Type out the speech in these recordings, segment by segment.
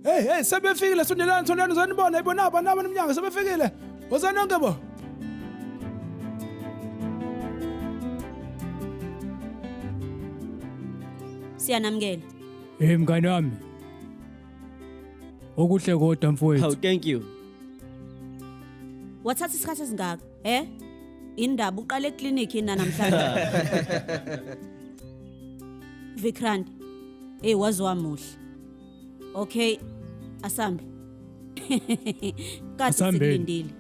Hey, sebefikile sondelana uzanibona ibona abantu eminyango sebefikile. Wozani nonke bo? Siyanamukela. Mngani wami. Okuhle kodwa mfowethu. Oh, thank you. Wathatha isikhathi esingaka? Indaba uqale eclinic yini namhlanje? Vikrant. Wazwa muhle. Okay, asambe. Kathi sikulindile.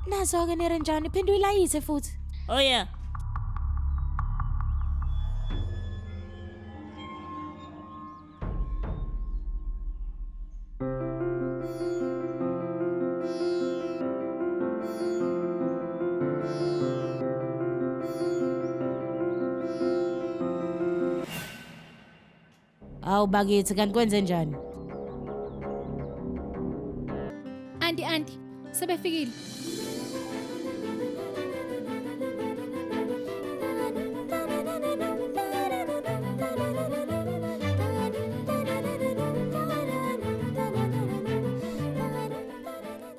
Nazo-ke nerenjani phinde uyilayithe futhi. Oh yeah. Awu bakithi kanti kwenze njani? Anti, sebefikile.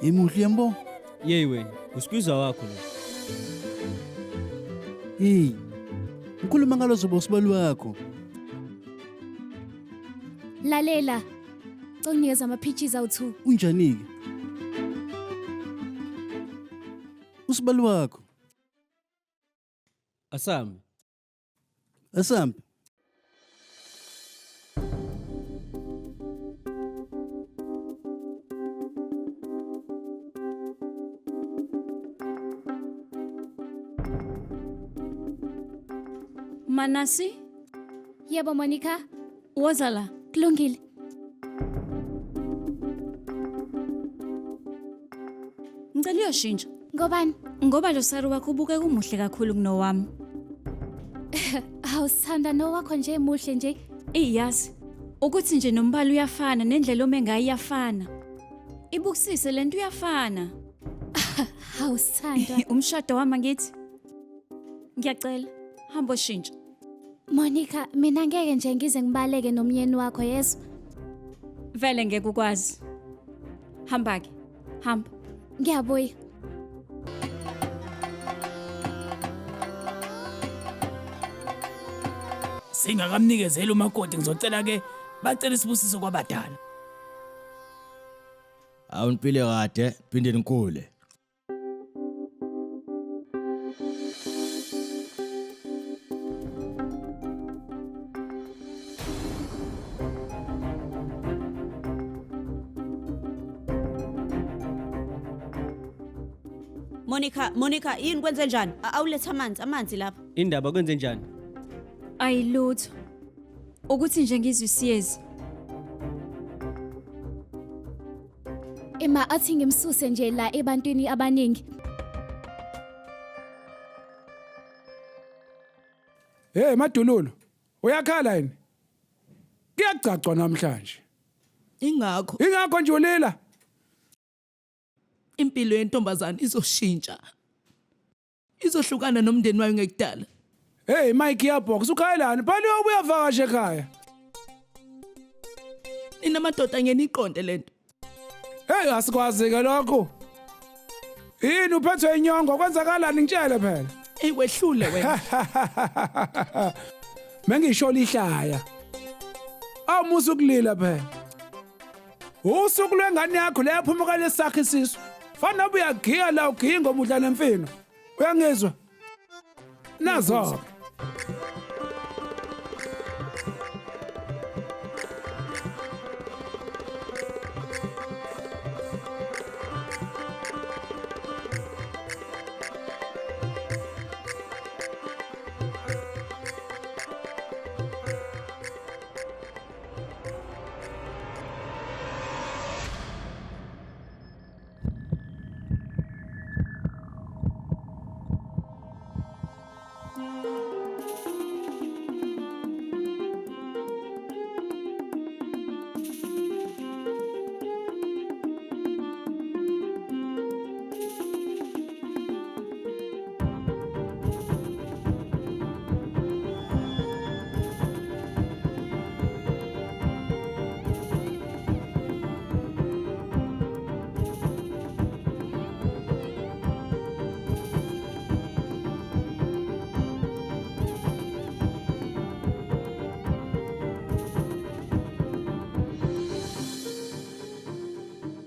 Emuhle yambo? Yey wena, usibiza wakho lo. Hey. Ukhuluma ngalo zobo sibali wakho. Lalela. Ngokunikeza ama-pitches awu2. Unjani ke? Usibali wakho. Asami. Asambe. Manasi? Yebo Monica. Woza la. Kulungile. Ngicela uyoshintsha. Ngobani? Ngoba lo sari wakho ubuke kumuhle kakhulu kunowami. Awusithanda nowakho nje muhle nje. Iyazi. Ukuthi nje nombala uyafana nendlela ome ngayo iyafana. Ibukisise lento uyafana. Awusithanda. Umshado wami ngithi. Ngiyacela, hamba ushintsha. Monica, mina ngeke nje ngize ngibaleke nomyeni wakho yeso. Vele ngeke ukwazi. Hamba ke. Hamba. Ngiyabuya. Singakamnikezeli umakoti ngizocela ke bacela isibusiso kwabadala. Awunipile kade phinde nikhule. Monica, yini kwenze njani? Awuletha amanzi lapha. Indaba kwenze njani? Ayilutho. Ukuthi nje ngizwe isiyezi. Ema athi ngimsuse nje la ebantwini abaningi. Hey Madululo, uyakhala yini? Kuyagcacwa namhlanje. Ingakho nje ulila. impilo yentombazane izoshintsha. Izohlukana nomndeni wayo ngekudala. Hey Mike yabox ukhalani? Phani ubuya vakashe ekhaya. Inamadoda ngeniqonde lento. Hey asikwazi ke lokho. Yini uphethwe inyongo kwenzakalani ngitshele phela. Wehlule wena. Mengisho lihlaya. Awumusa ukulila phela. Usuku lwengane yakho leyaphumuka lesakhe isisu. Fana ubuyagiya la uginga omudla nemfino. Uyangizwa? Nazo.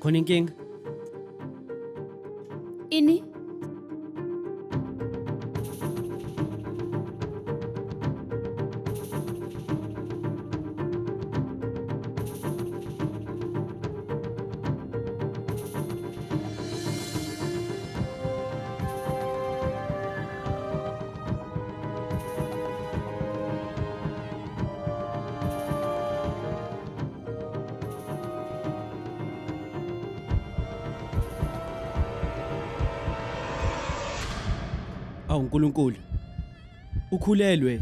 Khona inkinga? Ini? Awu uNkulunkulu. Ukhulelwe.